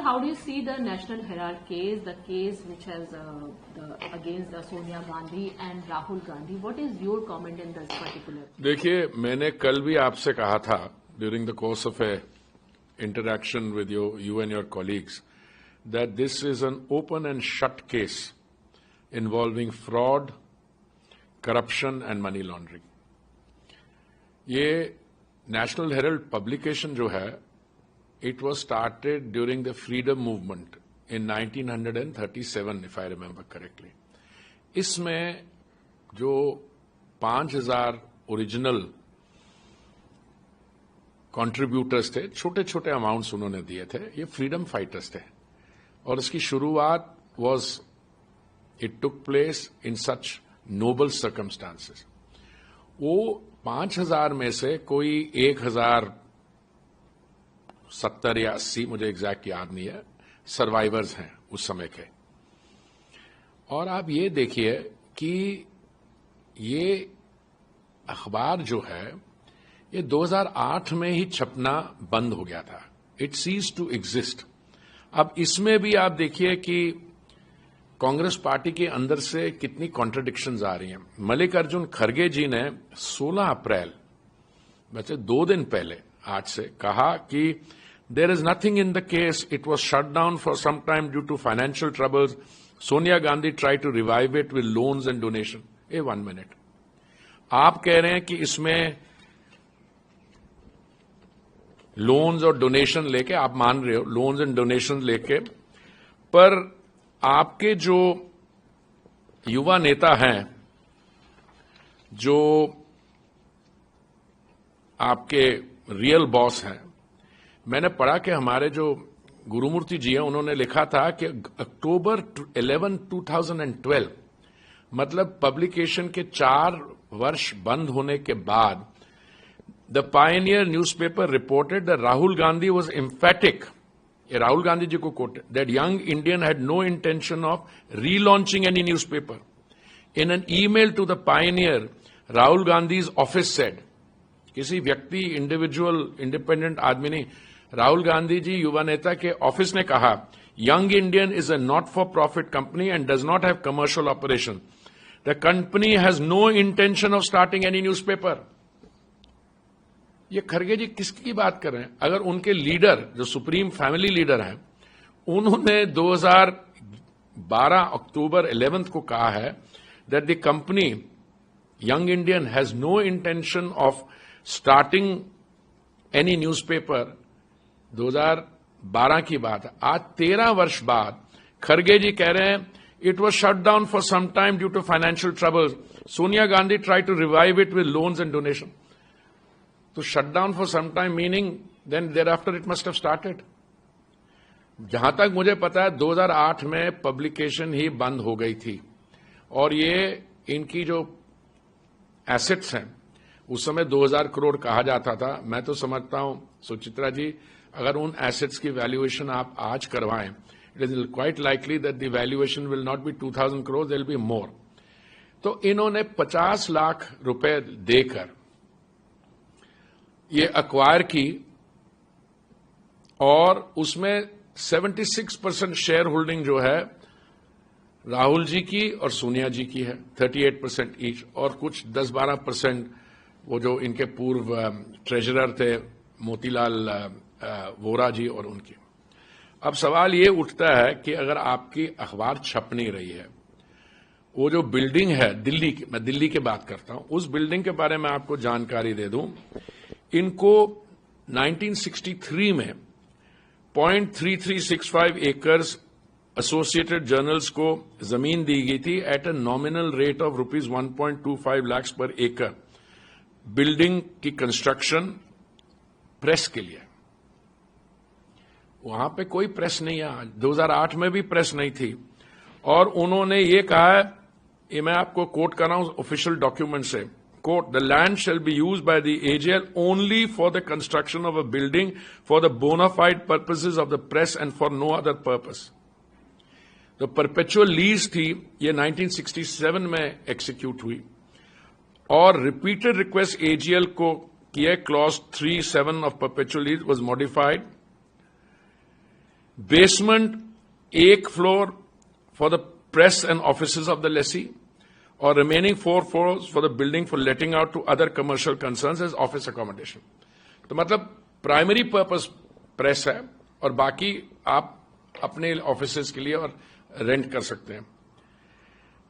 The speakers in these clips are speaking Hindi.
how do you see the National Herald case, the case which has against Sonia Gandhi and Rahul Gandhi? What is your comment in this particular? देखिए, मैंने कल भी आपसे कहा था during the course of a interaction with you and your colleagues that this is an open and shut case involving fraud, corruption and money laundering. ये National Herald publication जो है, it was started during the freedom movement in 1937, if I remember correctly. इसमें जो 5,000 ओरिजिनल कंट्रीब्यूटर्स थे, छोटे छोटे अमाउंट्स उन्होंने दिए थे, ये फ्रीडम फाइटर्स थे और इसकी शुरुआत it took place in such noble circumstances. वो 5,000 में से कोई 1,070 या 80, मुझे एग्जैक्ट याद नहीं है, सर्वाइवर्स हैं उस समय के. और आप ये देखिए कि ये अखबार जो है ये 2008 में ही छपना बंद हो गया था. It cease to exist. अब इसमें भी आप देखिए कि कांग्रेस पार्टी के अंदर से कितनी कॉन्ट्रडिक्शंस आ रही हैं. मल्लिकार्जुन खड़गे जी ने 16 अप्रैल, वैसे 2 दिन पहले आज से, कहा कि there is nothing in the case, it was shut down for some time due to financial troubles. Sonia Gandhi try to revive it with loans and donation. 1 minute, आप कह रहे हैं कि इसमें लोन्स और डोनेशन लेके, आप मान रहे हो लोन्स एंड डोनेशन लेके, पर आपके जो युवा नेता हैं, जो आपके रियल बॉस हैं, मैंने पढ़ा कि हमारे जो गुरुमूर्ति जी हैं, उन्होंने लिखा था कि अक्टूबर 11, 2012, मतलब पब्लिकेशन के 4 वर्ष बंद होने के बाद, the Pioneer newspaper reported that Rahul Gandhi was emphatic, ये राहुल गांधी जी को quote, that Young Indian had no intention of relaunching any newspaper. In an email to the Pioneer, Rahul Gandhi's office said, किसी व्यक्ति, इंडिविजुअल, इंडिपेंडेंट आदमी नहीं, राहुल गांधी जी युवा नेता के ऑफिस ने कहा, Young Indian is a not for profit company and does not have commercial operation. The company has no intention of starting any newspaper. ये खड़गे जी किसकी बात कर रहे हैं? अगर उनके लीडर, जो सुप्रीम फैमिली लीडर हैं, उन्होंने 2012 अक्टूबर 11 को कहा है that the company Young Indian has no intention of starting any newspaper, 2012 की बात है. आज 13 वर्ष बाद खड़गे जी कह रहे हैं it was shut down for some time due to financial troubles. Sonia Gandhi try to revive it with loans and donation. तो shut down for some time meaning then thereafter it must have started. जहां तक मुझे पता है 2008 में पब्लिकेशन ही बंद हो गई थी और ये इनकी जो एसेट्स हैं उस समय 2,000 करोड़ कहा जाता था. मैं तो समझता हूं सुचित्रा जी, अगर उन एसेट्स की वैल्यूएशन आप आज करवाएं, it is quite likely that the valuation will not be 2,000 crore, there will be more. तो इन्होंने 50 लाख रुपए देकर ये अक्वायर की और उसमें 76% शेयर होल्डिंग जो है राहुल जी की और सोनिया जी की है, 38% ईच, और कुछ 10-12% वो जो इनके पूर्व ट्रेजरर थे मोतीलाल वोरा जी और उनकी. अब सवाल ये उठता है कि अगर आपकी अखबार छप नहीं रही है, वो जो बिल्डिंग है दिल्ली की, मैं दिल्ली की बात करता हूं, उस बिल्डिंग के बारे में आपको जानकारी दे दूं. इनको 1963 में 0.3365 एकर्स एसोसिएटेड जर्नल्स को जमीन दी गई थी at a nominal rate of rupees 1.25 lakh पर एकड़, बिल्डिंग की कंस्ट्रक्शन प्रेस के लिए. वहां पे कोई प्रेस नहीं है. 2008 में भी प्रेस नहीं थी. और उन्होंने ये कहा है, ये मैं आपको कोट कर रहा हूं ऑफिशियल डॉक्यूमेंट से, quote, the land shall be used by the AGL only for the construction of a building for the bona fide purposes of the press and for no other purpose. तो परपेचुअल लीज थी, ये 1967 में एक्सिक्यूट हुई और रिपीटेड रिक्वेस्ट एजीएल को किए. Clause 3(7) of perpetual lease was modified basement, एक floor for the press and offices of the lessee, or remaining 4 floors for the building for letting out to other commercial concerns as office accommodation. तो मतलब प्राइमरी पर्पस प्रेस है और बाकी आप अपने ऑफिसेज के लिए और रेंट कर सकते हैं।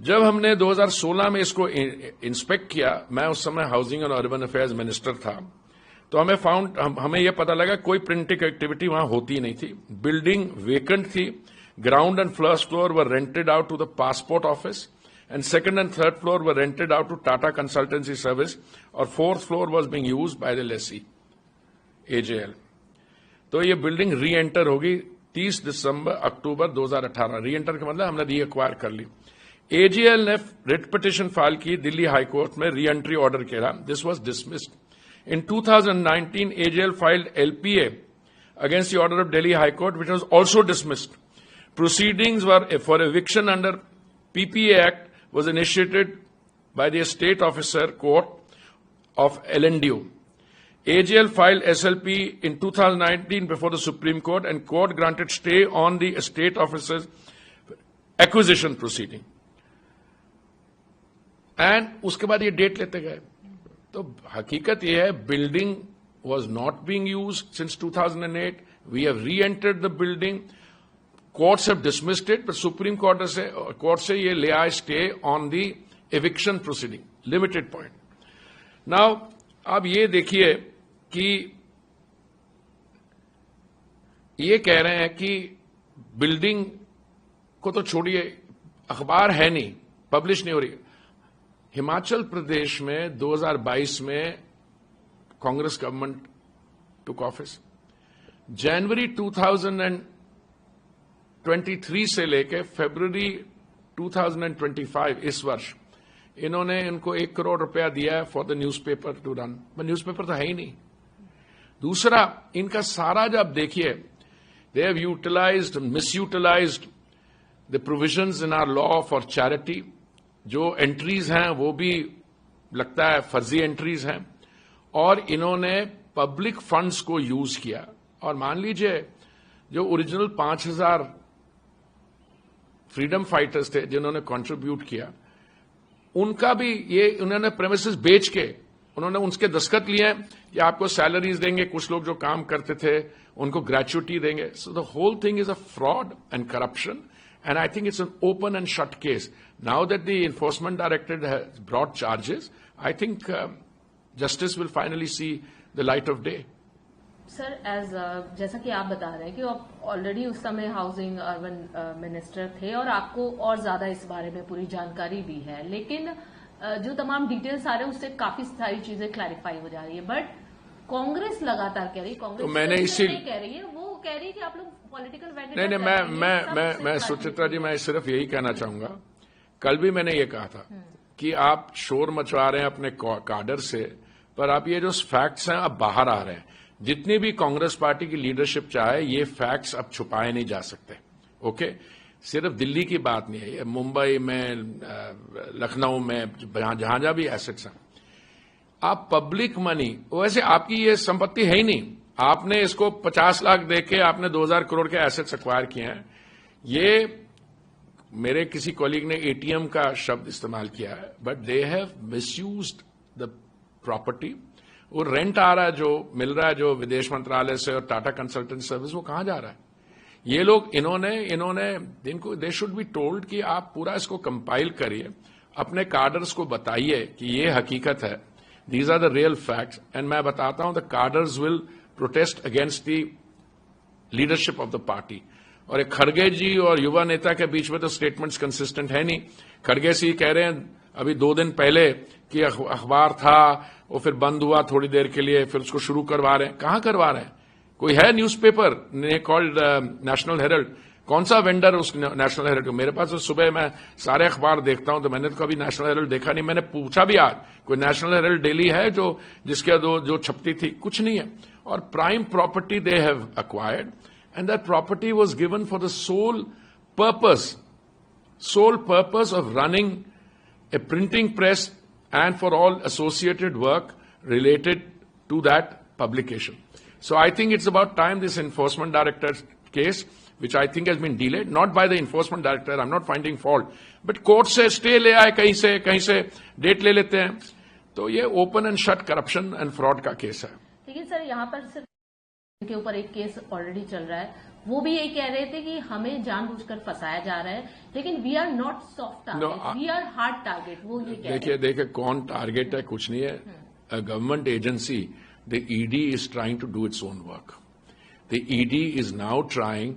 जब हमने 2016 में इसको इंस्पेक्ट किया, मैं उस समय housing and urban affairs minister था, तो हमें यह पता लगा कोई प्रिंटिंग एक्टिविटी वहां होती नहीं थी। बिल्डिंग वेकेंट थी। Ground and first floor were rented out to the passport office and second and third floor were rented out to Tata Consultancy service और fourth floor was being used by the lessee AJL। तो ये बिल्डिंग री एंटर होगी 30 अक्टूबर 2018। री एंटर का मतलब हमने री एक्वायर कर ली। AJL ने रिट पिटिशन फाइल की दिल्ली हाई कोर्ट में री एंट्री ऑर्डर किया। This was dismissed. In 2019, AJL filed LPA against the order of Delhi High Court, which was also dismissed. Proceedings were for eviction under PPA Act was initiated by the Estate Officer Court of LNDO. AJL filed SLP in 2019 before the Supreme Court, and court granted stay on the Estate Officer's acquisition proceeding. And उसके बाद ये डेट लेते गए। तो हकीकत यह है, building was not being used since 2008। We have re entered the building. Courts have dismissed it, but Supreme Court से ये ले आए stay on the eviction proceeding, limited point. Now अब ये देखिए कि ये कह रहे हैं कि बिल्डिंग को तो छोड़िए, अखबार है नहीं, पब्लिश नहीं हो रही। हिमाचल प्रदेश में 2022 में कांग्रेस गवर्नमेंट टुक ऑफिस। जनवरी 2023 से लेकर फरवरी 2025 इस वर्ष इन्होंने इनको 1 करोड़ रुपया दिया है for the newspaper to run. पर न्यूज़पेपर तो है ही नहीं। दूसरा, इनका सारा जब देखिए, they have utilized, misutilized the provisions in our law for charity. जो एंट्रीज हैं वो भी लगता है फर्जी एंट्रीज हैं, और इन्होंने पब्लिक फंड्स को यूज किया। और मान लीजिए जो ओरिजिनल 5000 फ्रीडम फाइटर्स थे जिन्होंने कंट्रीब्यूट किया, उनका भी ये उन्होंने प्रेमिसेस बेच के उन्होंने उनके दस्तखत लिए कि आपको सैलरीज देंगे, कुछ लोग जो काम करते थे उनको ग्रेचुइटी देंगे। So the whole thing is a fraud and corruption, and I think it's an open and shut case. Now that the Enforcement Directorate has brought charges, I think justice will finally see the light of day. Sir, जैसा कि आप बता रहे हैं कि आप ऑलरेडी उस समय हाउसिंग अर्बन मिनिस्टर थे और आपको और ज्यादा इस बारे में पूरी जानकारी भी है, लेकिन जो तमाम डिटेल्स आ रहे हैं उससे काफी सारी चीजें क्लैरिफाई हो जा रही है। बट कांग्रेस लगातार कह रही है, कांग्रेस तो मैंने इसी कह रही है, वो कह रही है कि आप लोग पॉलिटिकल नहीं, मैं सुचित्रा जी, मैं सिर्फ यही कहना चाहूंगा, कल भी मैंने ये कहा था कि आप शोर मचवा रहे हैं अपने काडर से, पर आप ये जो फैक्ट्स हैं अब बाहर आ रहे हैं। जितनी भी कांग्रेस पार्टी की लीडरशिप चाहे, ये फैक्ट्स अब छुपाए नहीं जा सकते। ओके, सिर्फ दिल्ली की बात नहीं है, ये मुंबई में, लखनऊ में, जहां भी एसेट्स हैं, आप पब्लिक मनी, वैसे आपकी ये संपत्ति है ही नहीं, आपने इसको 50 लाख देके आपने 2000 करोड़ के एसेट्स एक्वायर किए हैं। ये मेरे किसी कॉलीग ने एटीएम का शब्द इस्तेमाल किया है, but they have misused the property. वो रेंट आ रहा है, जो मिल रहा है, जो विदेश मंत्रालय से और टाटा कंसल्टेंट सर्विस, वो कहां जा रहा है? ये लोग इन्होंने इनको दे शुड बी टोल्ड कि आप पूरा इसको कंपाइल करिए, अपने कार्डर्स को बताइए कि ये हकीकत है, these are the real facts. And मैं बताता हूं, the cadres will protest against the leadership of the party. और एक खड़गे जी और युवा नेता के बीच में तो स्टेटमेंट्स कंसिस्टेंट है नहीं। खड़गे जी कह रहे हैं अभी 2 दिन पहले कि अखबार था, वो फिर बंद हुआ थोड़ी देर के लिए, फिर उसको शुरू करवा रहे हैं। कहां करवा रहे हैं? कोई है न्यूज़पेपर ने कॉल्ड नेशनल हेरल्ड? कौन सा वेंडर उस नेशनल हेरल्ड? मेरे पास तो सुबह मैं सारे अखबार देखता हूं, तो मैंने तो कभी नेशनल हेरल्ड देखा नहीं। मैंने पूछा भी आज, कोई नेशनल हेरल्ड डेली है जिसके जो छपती थी? कुछ नहीं है। और prime property they have acquired, and that property was given for the sole purpose of running a printing press and for all associated work related to that publication. So I think it's about time this enforcement director's case which I think has been delayed, not by the enforcement director, I'm not finding fault, but court से स्टे ले आए, कहीं से डेट ले लेते हैं, तो ये open and shut corruption and fraud का केस है। लेकिन सर यहाँ पर सिर्फ के ऊपर एक केस ऑलरेडी चल रहा है, वो भी ये कह रहे थे कि हमें जानबूझकर फंसाया जा रहा है, लेकिन we are not soft target, we are hard target, वो ये कह रहे हैं। देखिए कौन टारगेट है, कुछ नहीं है। A government agency, the ED is trying to do its own work. The ED is now trying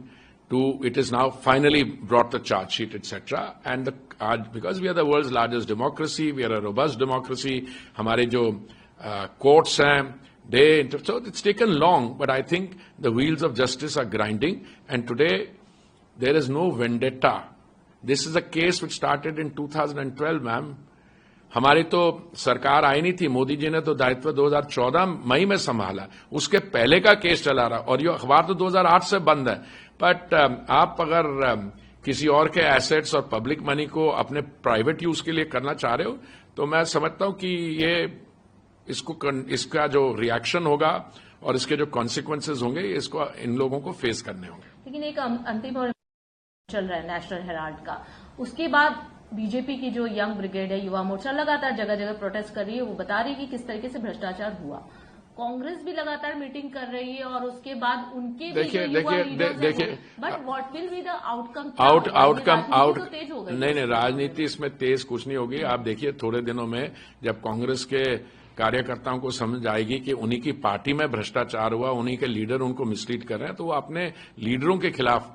to, it is now finally brought the charge sheet, etc. And because we are the world's largest democracy, we are a robust democracy, हमारे जो courts हैं, so it's taken long, but I think the wheels of justice are grinding, and today there is no vendetta. This is a case which started in 2012, ma'am. हमारी तो सरकार आई नहीं थी, मोदी जी ने तो दायित्व 2014 मई में संभाला, उसके पहले का केस चला रहा, और ये अखबार तो 2008 से बंद है। बट आप अगर किसी और के एसेट्स और पब्लिक मनी को अपने प्राइवेट यूज के लिए करना चाह रहे हो, तो मैं समझता हूं कि ये इसका जो रिएक्शन होगा और इसके जो कॉन्सिक्वेंसेज होंगे, इसको इन लोगों को फेस करने होंगे। लेकिन एक अंतिम और चल रहा है नेशनल हेराल्ड का, उसके बाद बीजेपी की जो यंग ब्रिगेड है, युवा मोर्चा, लगातार जगह जगह प्रोटेस्ट कर रही है, वो बता रही है कि किस तरीके से भ्रष्टाचार हुआ। कांग्रेस भी लगातार मीटिंग कर रही है, और उसके बाद उनके देखिए but what will be the outcome? तेज हो गई। नहीं, राजनीति इसमें तेज कुछ नहीं होगी। आप देखिए थोड़े दिनों में जब कांग्रेस के कार्यकर्ताओं को समझ आएगी कि उन्हीं की पार्टी में भ्रष्टाचार हुआ, उन्हीं के लीडर उनको मिसलीड कर रहे हैं, तो वो अपने लीडरों के खिलाफ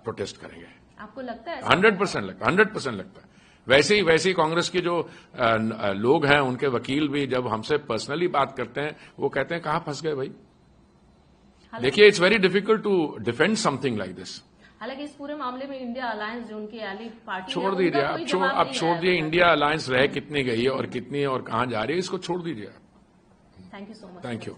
प्रोटेस्ट करेंगे। आपको लगता है? 100% लगता है। वैसे ही कांग्रेस के जो लोग हैं, उनके वकील भी जब हमसे पर्सनली बात करते हैं, वो कहते हैं कहां फंस गए भाई। देखिए, it's very difficult to defend something like this. हालांकि इस पूरे मामले में इंडिया अलायंस जो उनकी एली पार्टी छोड़ दीजिए, आप छोड़ दिए इंडिया अलायंस रह कितनी गई है और कितनी और कहां जा रही है, इसको छोड़ दीजिए। Thank you so much. Thank you.